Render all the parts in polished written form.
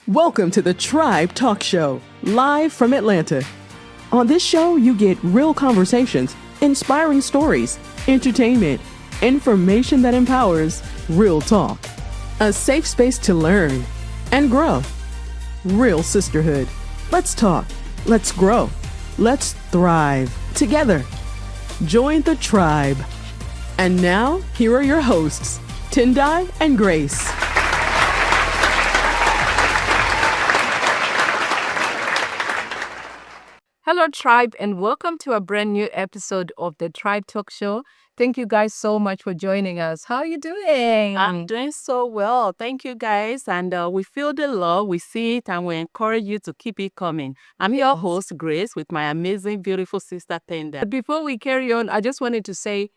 Welcome to the Tribe Talk Show, live from Atlanta. On this show, you get real conversations, inspiring stories, entertainment, information that empowers, real talk. A safe space to learn and grow. Real sisterhood. Let's talk. Let's grow. Let's thrive together. Join the tribe. And now, here are your hosts, Tendai and Grace. Hello, Tribe, and welcome to a brand new episode of the Tribe Talk Show. Thank you guys so much for joining us. How are you doing? I'm doing so well. Thank you, guys. And we feel the love, we see it, and we encourage you to keep it coming. I'm your host, Grace, with my amazing, beautiful sister, Tendai. But before we carry on, I just wanted to say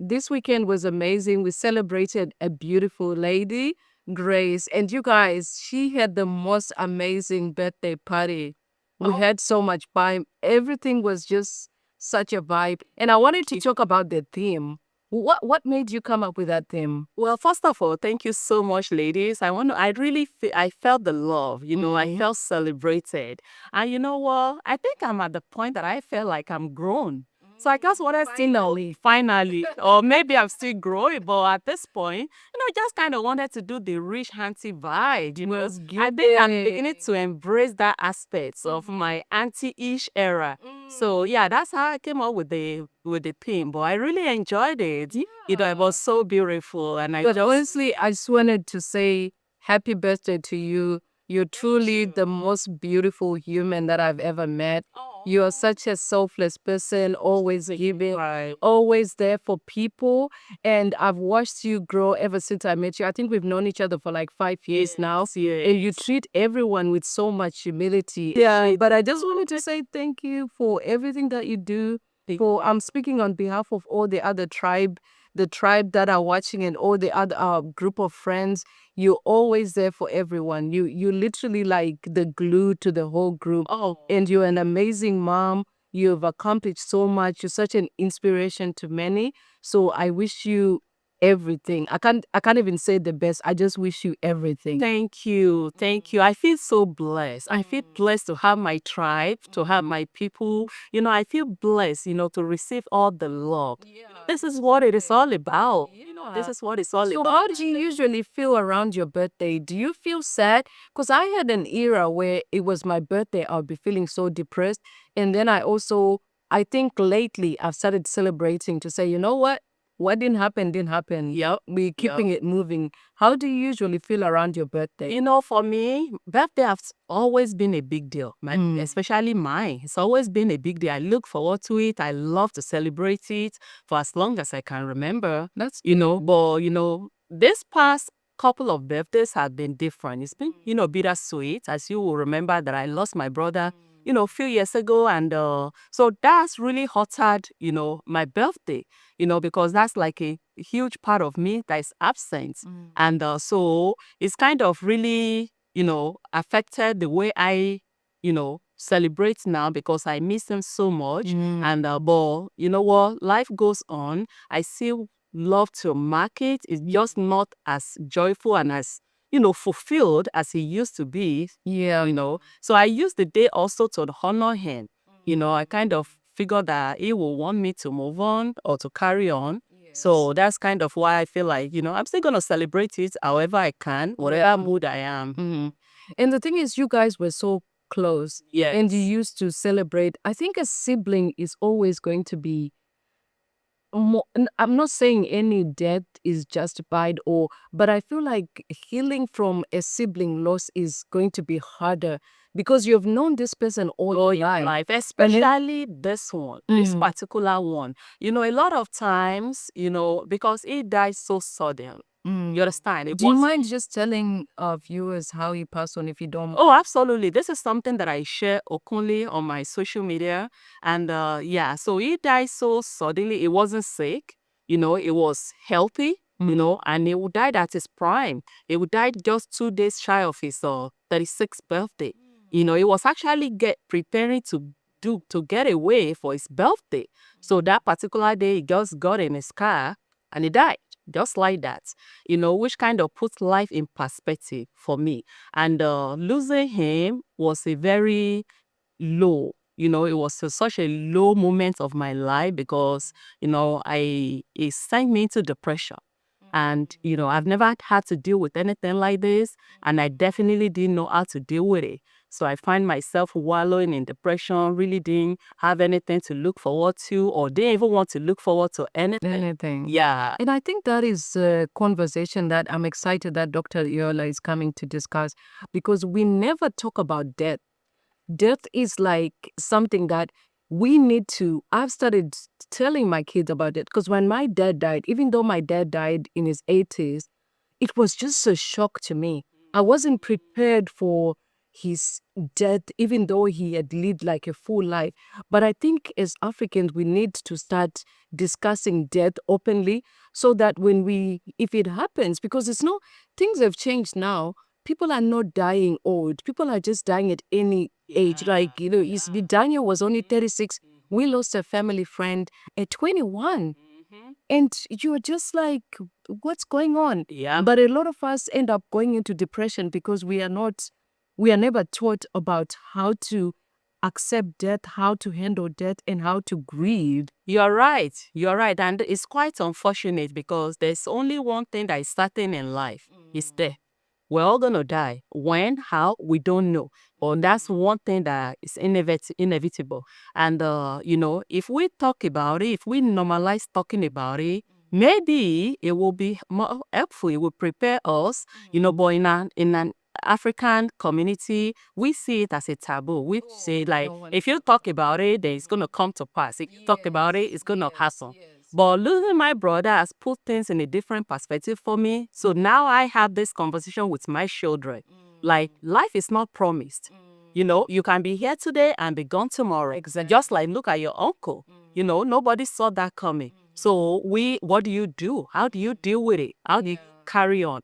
this weekend was amazing. We celebrated a beautiful lady, Grace. And you guys, she had the most amazing birthday party. We had so much fun. Everything was just such a vibe. And I wanted to talk about the theme. What made you come up with that theme? Well, first of all, thank you so much, ladies. I felt the love, I felt celebrated. And you know what? I think I'm at the point that I feel like I'm grown. So I just wanted finally, or maybe I'm still growing, but at this point, just kind of wanted to do the rich auntie vibe, I think I'm beginning to embrace that aspect of my auntie-ish era. So yeah, that's how I came up with the theme. But I really enjoyed it. It was so beautiful, and But honestly, I just wanted to say happy birthday to you. You're truly the most beautiful human that I've ever met. You are such a selfless person, always giving, always there for people. And I've watched you grow ever since I met you. I think we've known each other for like 5 years now. And you treat everyone with so much humility. Yeah. But I just wanted to say thank you for everything that you do. I'm speaking on behalf of all the other the tribe that are watching, and all the other group of friends. You're always there for everyone. You literally like the glue to the whole group. And you're an amazing mom. You've accomplished so much. You're such an inspiration to many. So I wish you everything. I can't even say the best. I just wish you everything. Thank you. Thank you. I feel so blessed. I feel blessed to have my tribe, to have my people. I feel blessed, to receive all the love. This is what it is all about. This is what it's all So about. how do you usually feel around your birthday? Do you feel sad? Because I had an era where it was my birthday, I'll be feeling so depressed. And then I think lately I've started celebrating to say, you know what didn't happen, didn't happen. Yep. We're keeping it moving. How do you usually feel around your birthday? For me, birthday has always been a big deal, especially mine. It's always been a big deal. I look forward to it. I love to celebrate it for as long as I can remember. But this past couple of birthdays have been different. It's been, bittersweet. As you will remember that I lost my brother, a few years ago. And so that's really altered, my birthday, because that's like a huge part of me that is absent. And so it's kind of really, affected the way I, celebrate now, because I miss him so much. And but you know what? Life goes on. I still love to mark it. It's just not as joyful and as fulfilled as he used to be. So I use the day also to honor him. I kind of figure that he will want me to move on or to carry on. So that's kind of why I feel like, I'm still going to celebrate it however I can, whatever mood I am. And the thing is, you guys were so close. Yes. And you used to celebrate. I think a sibling is always going to be more, I'm not saying any death is justified, but I feel like healing from a sibling loss is going to be harder because you've known this person all your life. Especially this one, this particular one. A lot of times, because he died so sudden. You understand? Do you mind just telling viewers how he passed on if you don't? Oh, absolutely. This is something that I share openly on my social media. And so he died so suddenly. He wasn't sick. He was healthy, and he died at his prime. He died just 2 days shy of his 36th birthday. He was actually preparing to get away for his birthday. So that particular day, he just got in his car and he died. just like that, which kind of puts life in perspective for me. And losing him was a very low. It was such a low moment of my life because, it sent me into depression. And, I've never had to deal with anything like this, and I definitely didn't know how to deal with it. So I find myself wallowing in depression, really didn't have anything to look forward to, or didn't even want to look forward to anything. Yeah. And I think that is a conversation that I'm excited that Dr. Deola is coming to discuss, because we never talk about death. Death is like something that we need to. I've started telling my kids about it, because when my dad died, even though my dad died in his 80s, it was just a shock to me. I wasn't prepared for his death, even though he had lived like a full life. But I think as Africans, we need to start discussing death openly, so that if it happens, because things have changed now. People are not dying old. People are just dying at any age. Like, Daniel was only 36. We lost a family friend at 21. And you're just like, what's going on? Yeah. But a lot of us end up going into depression because we are never taught about how to accept death, how to handle death, and how to grieve. You're right. And it's quite unfortunate because there's only one thing that is certain in life. It's death. We're all going to die. When, how, we don't know. But that's one thing that is inevitable. And, if we talk about it, if we normalize talking about it, maybe it will be more helpful. It will prepare us, but in an African community, we see it as a taboo. We say, like, if you talk about it, then it's going to come to pass. If you talk about it, it's going to happen. But losing my brother has put things in a different perspective for me. So now I have this conversation with my children. Like, life is not promised. You can be here today and be gone tomorrow. Exactly. Just like, look at your uncle. Nobody saw that coming. So what do you do? How do you deal with it? How do you carry on?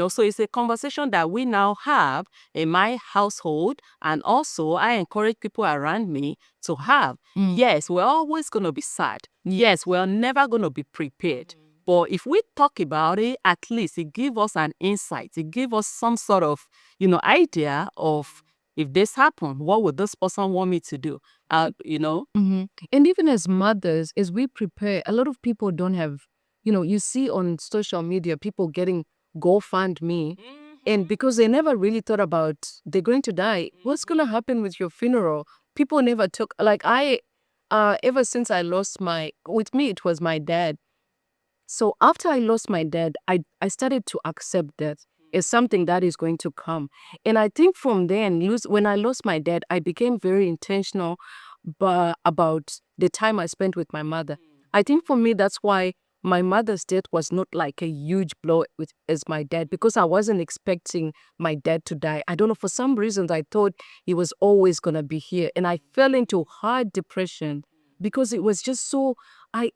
So it's a conversation that we now have in my household, and also I encourage people around me to have. Yes, we're always going to be sad. Yes, we're never going to be prepared. But if we talk about it, at least it gives us an insight. It gives us some sort of, idea of, if this happened, what would this person want me to do? And even as mothers, as we prepare, a lot of people don't have, you see on social media, people getting GoFundMe. And because they never really thought about, they're going to die, what's going to happen with your funeral? People never took, like ever since I lost with me, it was my dad. So after I lost my dad, I started to accept death as something that is going to come. And I think from then, when I lost my dad, I became very intentional about the time I spent with my mother. I think for me, that's why my mother's death was not like a huge blow as my dad, because I wasn't expecting my dad to die. I don't know, for some reasons, I thought he was always going to be here. And I fell into hard depression because it was just so, I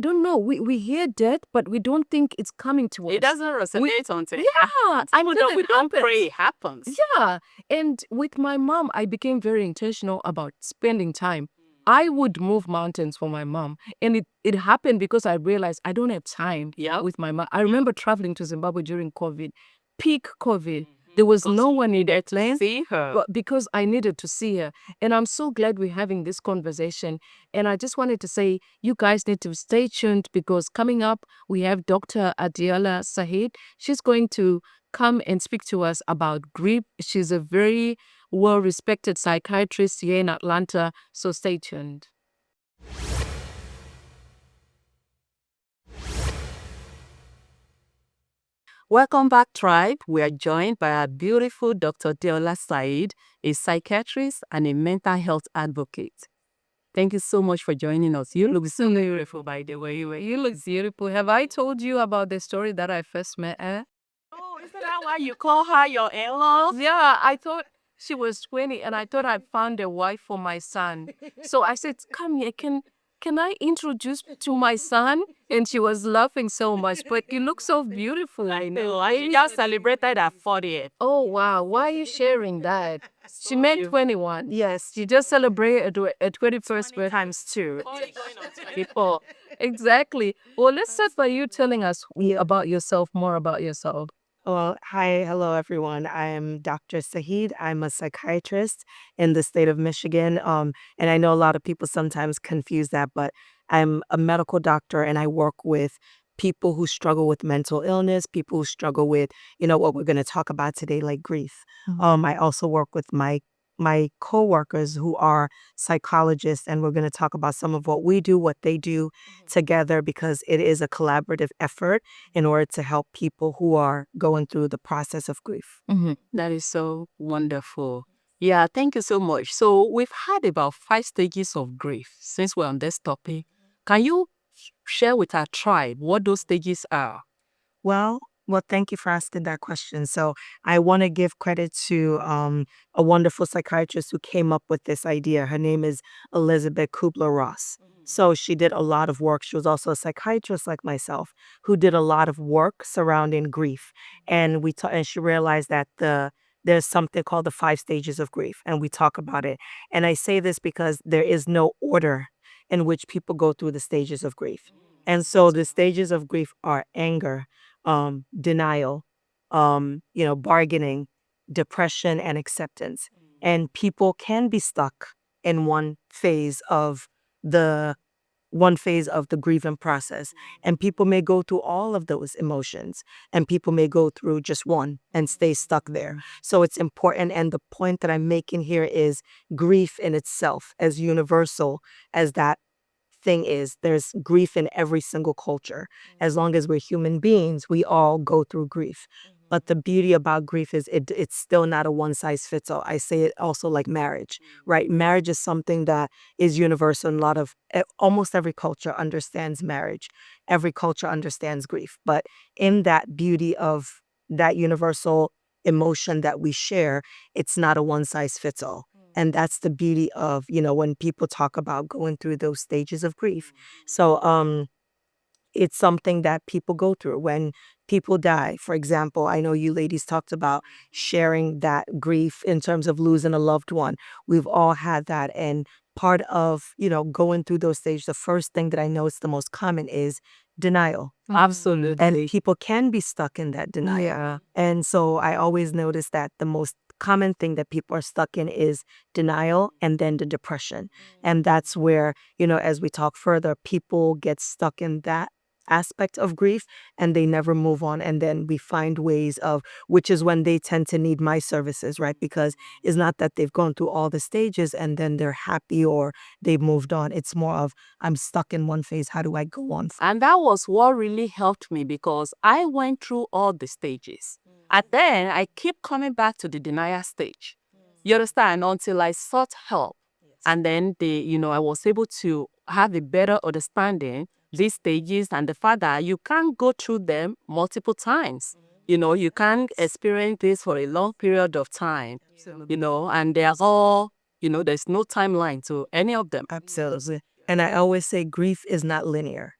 don't know. We hear death, but we don't think it's coming to us. It doesn't resonate until it happens. We don't pray it happens. Yeah. And with my mom, I became very intentional about spending time. I would move mountains for my mom. And it happened because I realized I don't have time with my mom. I remember traveling to Zimbabwe during COVID, peak COVID. There was no one in that lane. See her. But because I needed to see her. And I'm so glad we're having this conversation. And I just wanted to say, you guys need to stay tuned, because coming up, we have Dr. Deola Saheed. She's going to come and speak to us about grief. She's a very well-respected psychiatrist here in Atlanta. So stay tuned. Welcome back, tribe. We are joined by our beautiful Dr. Deola Saheed, a psychiatrist and a mental health advocate. Thank you so much for joining us. You look so beautiful, by the way. You look beautiful. Have I told you about the story that I first met her? Oh, isn't that why you call her your in-law? Yeah, I thought she was 20 and I thought I'd found a wife for my son. So I said, come here, can I introduce you to my son? And she was laughing so much, but you look so beautiful. I know. I just celebrated her 40th. Oh, wow. Why are you sharing that? She meant 21. Yes, she just celebrated her 21st birthday times 2. People. Exactly. Well, let's start by you telling us about yourself, more about yourself. Well, hi, hello everyone. I am Dr. Saheed. I'm a psychiatrist in the state of Michigan. And I know a lot of people sometimes confuse that, but I'm a medical doctor and I work with people who struggle with mental illness, people who struggle with, what we're going to talk about today, like grief. I also work with my coworkers who are psychologists, and we're going to talk about some of what we do, what they do together, because it is a collaborative effort in order to help people who are going through the process of grief. That is so wonderful. Yeah, thank you so much. So we've had about 5 stages of grief since we're on this topic. Can you share with our tribe what those stages are? Well, thank you for asking that question. So I want to give credit to a wonderful psychiatrist who came up with this idea. Her name is Elizabeth Kubler-Ross. So she did a lot of work. She was also a psychiatrist like myself who did a lot of work surrounding grief. And and she realized that there's something called the 5 stages of grief, and we talk about it. And I say this because there is no order in which people go through the stages of grief. And so the stages of grief are anger, denial, bargaining, depression, and acceptance. And people can be stuck in the one phase of the grieving process. And people may go through all of those emotions, and people may go through just one and stay stuck there. So it's important. And the point that I'm making here is grief in itself, as universal as that thing is, there's grief in every single culture. As long as we're human beings, we all go through grief. But the beauty about grief is it's still not a one size fits all. I say it also like marriage, right? Marriage is something that is universal. And almost every culture understands marriage. Every culture understands grief. But in that beauty of that universal emotion that we share, it's not a one size fits all. And that's the beauty of, when people talk about going through those stages of grief. So it's something that people go through when people die. For example, I know you ladies talked about sharing that grief in terms of losing a loved one. We've all had that. And part of, going through those stages, the first thing that I know is the most common is denial. Absolutely. And people can be stuck in that denial. Yeah. And so I always notice that the most common thing that people are stuck in is denial and then the depression. And that's where, as we talk further, people get stuck in that aspect of grief and they never move on. And then we find ways of, which is when they tend to need my services, right? Because it's not that they've gone through all the stages and then they're happy or they've moved on. It's more of, I'm stuck in one phase. How do I go on? And that was what really helped me because I went through all the stages. And then I keep coming back to the denial stage. You understand? Until I sought help. And then I was able to have a better understanding these stages and the fact that you can't go through them multiple times. You can't experience this for a long period of time. And they're all, there's no timeline to any of them. Absolutely. And I always say grief is not linear,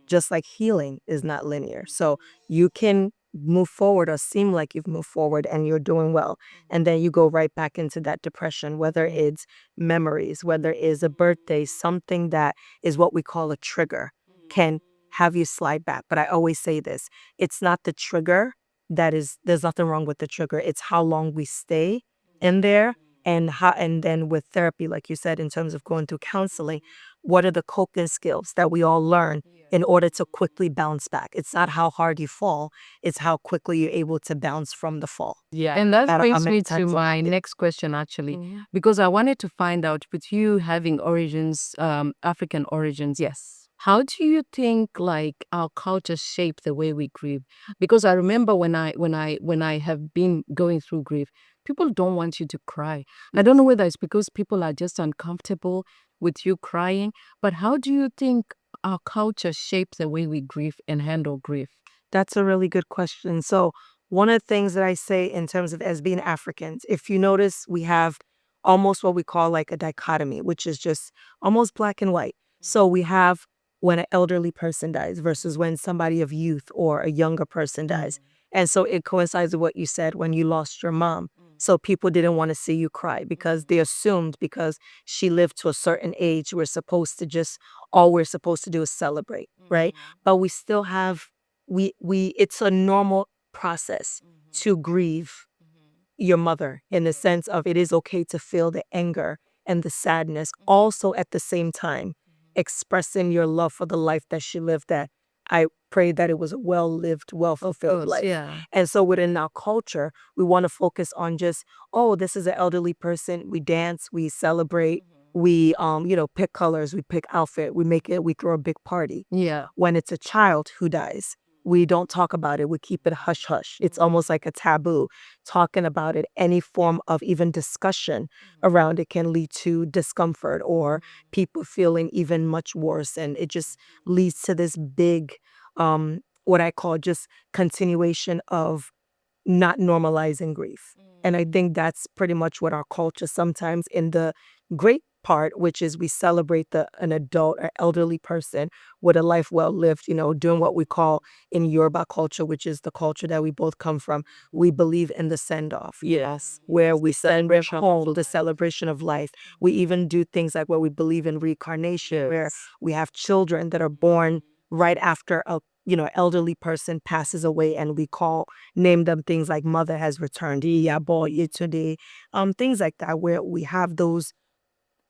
just like healing is not linear. So you can move forward or seem like you've moved forward and you're doing well. And then you go right back into that depression, whether it's memories, whether it's a birthday, something that is what we call a trigger can have you slide back. But I always say this, it's not the trigger there's nothing wrong with the trigger. It's how long we stay in there. And then with therapy, like you said, in terms of going through counseling, what are the coping skills that we all learn in order to quickly bounce back? It's not how hard you fall, it's how quickly you're able to bounce from the fall. Yeah. And that brings me to times- my next question, actually, because I wanted to find out with you having origins, African origins. Yes. How do you think like our culture shape the way we grieve? Because I remember when I have been going through grief, people don't want you to cry. I don't know whether it's because people are just uncomfortable with you crying, but how do you think our culture shapes the way we grieve and handle grief? That's a really good question. So one of the things that I say in terms of as being Africans, if you notice, we have almost what we call like a dichotomy, which is just almost black and white. So we have when an elderly person dies versus when somebody of youth or a younger person dies. And so it coincides with what you said when you lost your mom. So people didn't want to see you cry because they assumed because she lived to a certain age, all we're supposed to do is celebrate, right? But we still have, it's a normal process to grieve your mother in the sense of it is okay to feel the anger and the sadness, also at the same time expressing your love for the life that she lived, that I pray that it was a well-lived, well-fulfilled life. Yeah. And so within our culture, we want to focus on just, oh, this is an elderly person. We dance, we celebrate, we pick colors, we pick outfit, we throw a big party. Yeah. When it's a child who dies, we don't talk about it. We keep it hush hush. It's almost like a taboo. Talking about it, any form of even discussion around it can lead to discomfort or people feeling even much worse. And it just leads to this big, what I call just continuation of not normalizing grief. And I think that's pretty much what our culture sometimes in the great part, which is we celebrate an adult or elderly person with a life well lived, doing what we call in Yoruba culture, which is the culture that we both come from. We believe in the send off. Yes. Where we send Celebration of home the celebration of life. We even do things like where we believe in reincarnation, where we have children that are born right after a elderly person passes away, and we name them things like mother has returned, Iyabo, Yetunde, things like that, where we have those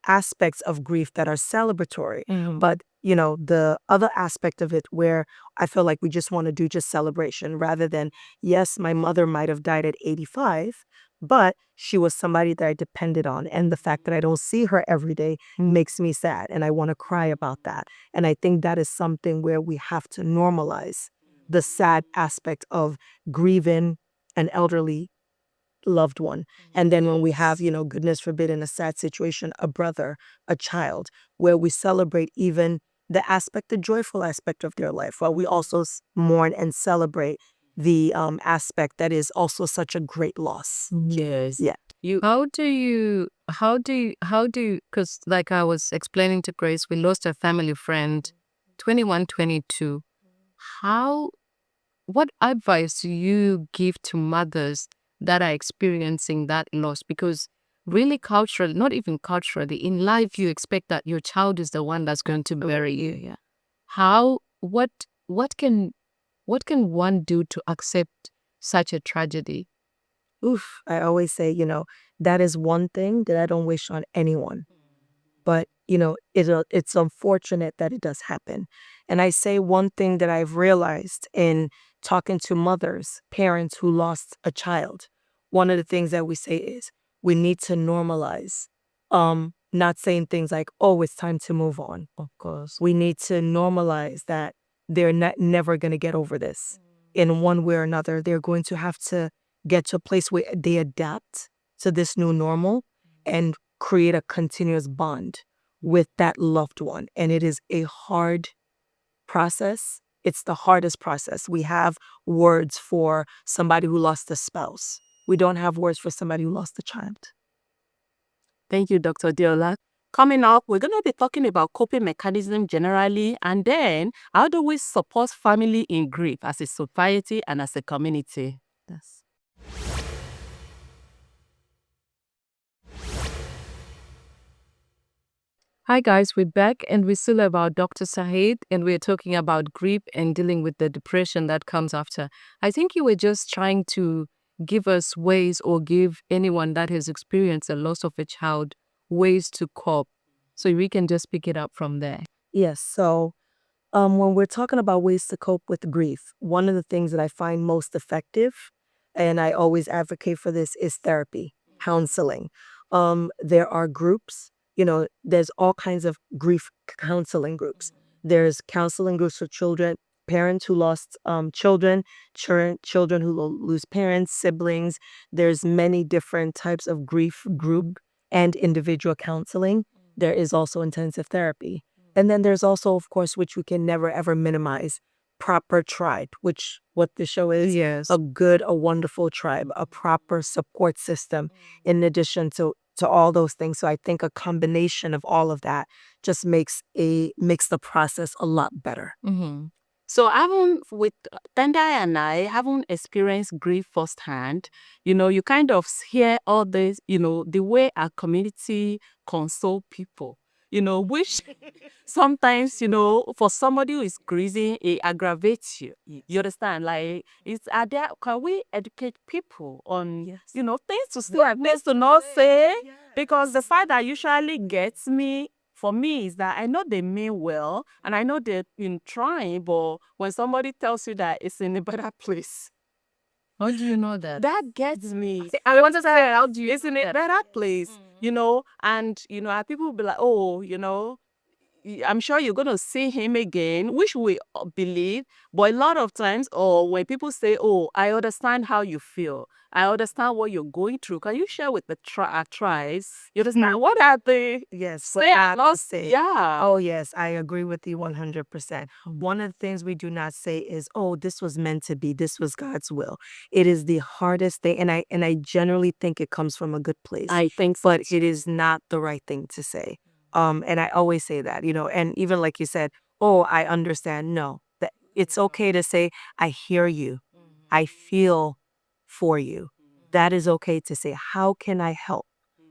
aspects of grief that are celebratory. But the other aspect of it where I feel like we just want to do just celebration rather than, yes, my mother might have died at 85, but she was somebody that I depended on, and the fact that I don't see her every day makes me sad, and I want to cry about that. And I think that is something where we have to normalize the sad aspect of grieving an elderly loved one. And then when we have, goodness forbid, in a sad situation, a brother, a child, where we celebrate even the joyful aspect of their life, while we also mourn and celebrate the aspect that is also such a great loss. Yes. Yeah. Because like I was explaining to Grace, we lost a family friend, 21, 22. What advice do you give to mothers that are experiencing that loss? Because really culturally, not even culturally, in life you expect that your child is the one that's going to bury you. Yeah. What can one do to accept such a tragedy? I always say, that is one thing that I don't wish on anyone. But, it's unfortunate that it does happen. And I say one thing that I've realized in talking to mothers, parents who lost a child. One of the things that we say is we need to normalize, not saying things like, oh, it's time to move on. Of course. We need to normalize that they're never going to get over this. In one way or another, they're going to have to get to a place where they adapt to this new normal and create a continuous bond with that loved one. And it is a hard process. It's the hardest process. We have words for somebody who lost a spouse. We don't have words for somebody who lost a child. Thank you, Dr. Deola. Coming up, we're going to be talking about coping mechanism generally, and then how do we support family in grief as a society and as a community? Yes. Hi guys, we're back and we still have our Dr. Saheed and we're talking about grief and dealing with the depression that comes after. I think you were just trying to give us ways, or give anyone that has experienced the loss of a child ways to cope. So we can just pick it up from there. Yes. So when we're talking about ways to cope with grief, one of the things that I find most effective, and I always advocate for this, is therapy, counseling. There are groups, there's all kinds of grief counseling groups. There's counseling groups for children, parents who lost children, children who lose parents, siblings. There's many different types of grief group and individual counseling. There is also intensive therapy. And then there's also, of course, which we can never ever minimize, proper tribe, which what the show is. Yes. A wonderful tribe, a proper support system in addition to all those things. So I think a combination of all of that just makes the process a lot better. Mm-hmm. So with Tendai and I haven't experienced grief firsthand. You kind of hear all this, the way our community console people, which sometimes, for somebody who is grieving, it aggravates you. You understand? Like, can we educate people on, things to say and things to not say? Because the side that usually gets me, for me, is that I know they mean well and I know they've been trying, but when somebody tells you that it's in a better place, How do you know that? that gets me. I want to say, how do you? It's in a better place, and people will be like, oh, I'm sure you're going to see him again, which we believe. But a lot of times, or when people say, oh, I understand how you feel. I understand what you're going through. Can you share with the tribes? You understand? What are they? Yes, Say what not to lost. say. Yeah. Oh, yes, I agree with you 100%. One of the things we do not say is, oh, this was meant to be. This was God's will. It is the hardest thing. And I generally think it comes from a good place. I think so. But it is not the right thing to say. And I always say that, and even like you said, oh, I understand. No, that it's okay to say, I hear you. I feel for you. That is okay to say. How can I help?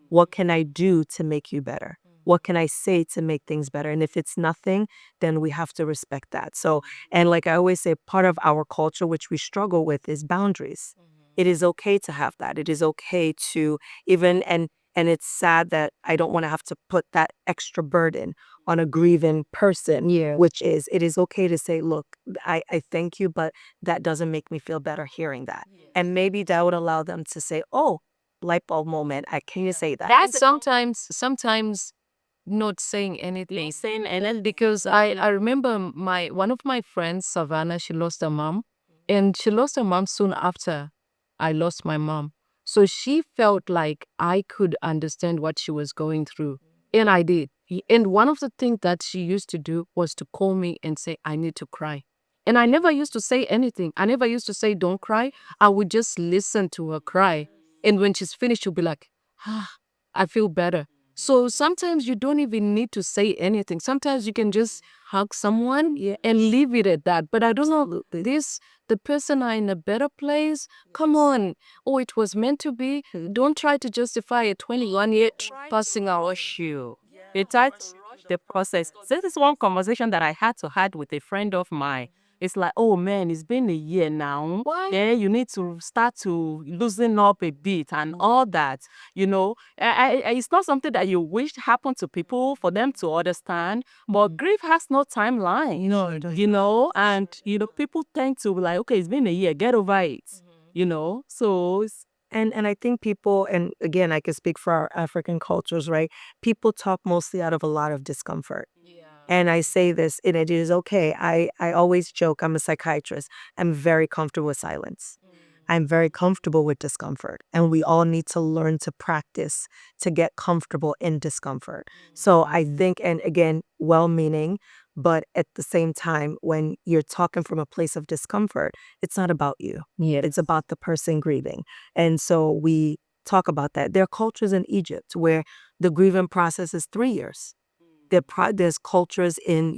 What can I do to make you better? What can I say to make things better? And if it's nothing, then we have to respect that. So, and like I always say, part of our culture, which we struggle with, is boundaries. It is okay to have that. It is okay to even, and it's sad that I don't want to have to put that extra burden on a grieving person, which is, it is okay to say, look, I thank you, but that doesn't make me feel better hearing that. And maybe that would allow them to say, oh, light bulb moment. Can you say that? That's sometimes not saying anything. Saying anything. Because I remember one of my friends, Savannah, she lost her mom. And she lost her mom soon after I lost my mom. So she felt like I could understand what she was going through. And I did. And one of the things that she used to do was to call me and say, I need to cry. And I never used to say anything. I never used to say, don't cry. I would just listen to her cry. And when she's finished, she'll be like, I feel better. So sometimes you don't even need to say anything. Sometimes you can just hug someone and leave it at that. But I don't know, the person are in a better place. Come on. Oh, it was meant to be. Don't try to justify a 21-year passing our shoe. It touched the process. This is one conversation that I had to have with a friend of mine. It's like, oh man, it's been a year now. Why? Yeah, you need to start to loosen up a bit and all that. It's not something that you wish happened to people for them to understand. But grief has no timeline. And people tend to be like, okay, it's been a year, get over it. So it's, And I think people, and again, I can speak for our African cultures, right? People talk mostly out of a lot of discomfort. And I say this, and it is okay. I always joke, I'm a psychiatrist. I'm very comfortable with silence. I'm very comfortable with discomfort. And we all need to learn to practice to get comfortable in discomfort. So I think, and again, well-meaning, but at the same time, when you're talking from a place of discomfort, it's not about you. Yeah. It's about the person grieving. And so we talk about that. There are cultures in Egypt where the grieving process is 3 years. There's cultures in,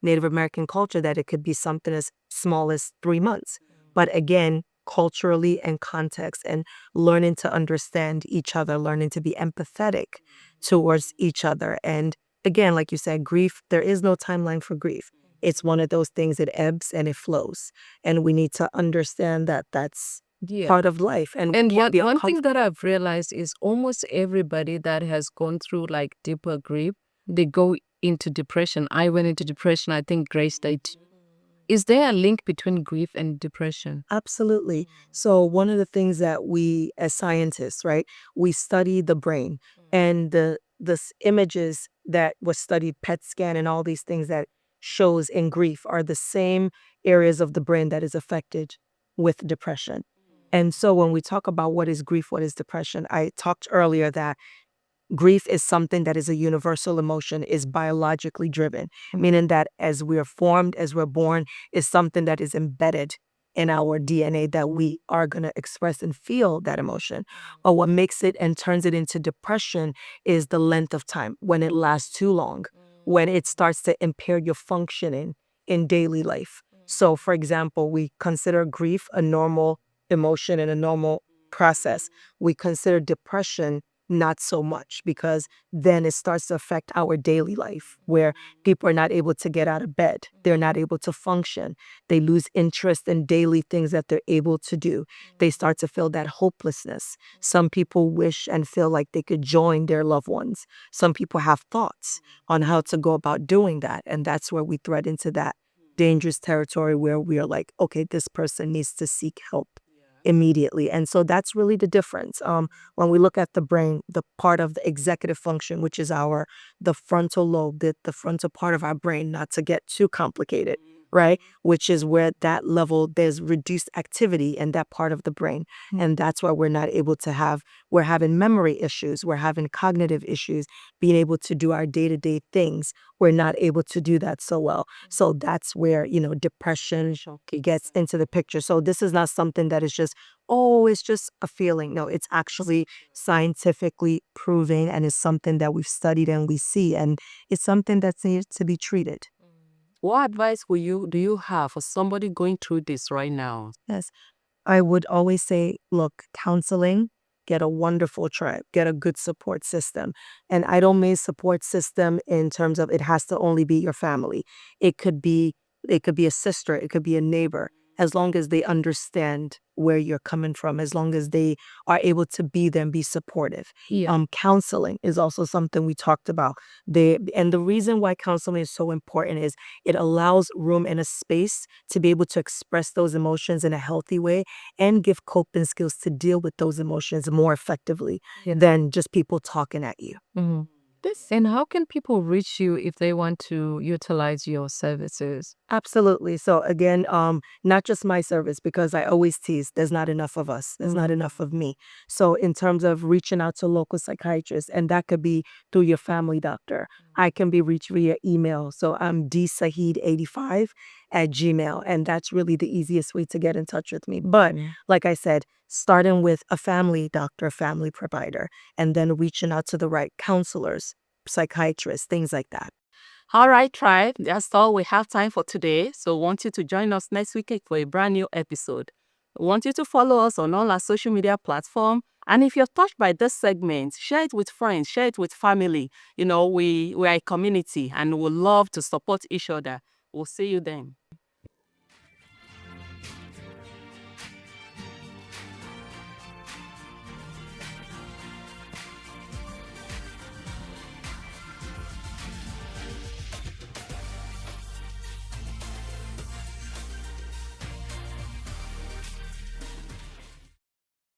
Native American culture that it could be something as small as 3 months. But again, culturally and context and learning to understand each other, learning to be empathetic towards each other. And again, like you said, grief, there is no timeline for grief. It's one of those things, it ebbs and it flows. And we need to understand that that's part of life. And one thing that I've realized is almost everybody that has gone through like deeper grief, they go into depression. I went into depression. I think Grace did. Is there a link between grief and depression? Absolutely. So one of the things that we as scientists, right, we study the brain and the images that was studied, PET scan and all these things that shows in grief are the same areas of the brain that is affected with depression. And so when we talk about what is grief, what is depression, I talked earlier that grief is something that is a universal emotion, is biologically driven, meaning that as we are formed, as we're born, is something that is embedded in our DNA that we are going to express and feel that emotion. But what makes it and turns it into depression is the length of time, when it lasts too long, when it starts to impair your functioning in daily life. So, for example, we consider grief a normal emotion and a normal process. We consider depression not so much, because then it starts to affect our daily life, where people are not able to get out of bed. They're not able to function. They lose interest in daily things that they're able to do. They start to feel that hopelessness. Some people wish and feel like they could join their loved ones. Some people have thoughts on how to go about doing that. And that's where we thread into that dangerous territory where we are like, okay, this person needs to seek help immediately. And so that's really the difference. When we look at the brain, the part of the executive function, which is the frontal lobe, the frontal part of our brain, not to get too complicated, right? Which is where that level, there's reduced activity in that part of the brain. And that's why we're having memory issues, we're having cognitive issues, being able to do our day-to-day things. We're not able to do that so well. So that's where, depression gets into the picture. So this is not something that is just, oh, it's just a feeling. No, it's actually scientifically proven, and it's something that we've studied and we see, and it's something that needs to be treated. What advice do you have for somebody going through this right now? Yes. I would always say, look, counseling, get a wonderful tribe, get a good support system. And I don't mean support system in terms of it has to only be your family. It could be a sister, it could be a neighbor, as long as they understand where you're coming from, as long as they are able to be there and be supportive. Yeah. Counseling is also something we talked about. And the reason why counseling is so important is it allows room and a space to be able to express those emotions in a healthy way and give coping skills to deal with those emotions more effectively than just people talking at you. Mhm. And how can people reach you if they want to utilize your services? Absolutely. So again, not just my service, because I always tease, there's not enough of us. There's not enough of me. So in terms of reaching out to local psychiatrists, and that could be through your family doctor, I can be reached via email. So I'm dsaheed85 @gmail. And that's really the easiest way to get in touch with me. But like I said, starting with a family doctor, family provider, and then reaching out to the right counselors, psychiatrists, things like that. All right, tribe, that's all we have time for today. So want you to join us next week for a brand new episode. We want you to follow us on all our social media platforms. And if you're touched by this segment, share it with friends, share it with family. We are a community and we love to support each other. We'll see you then.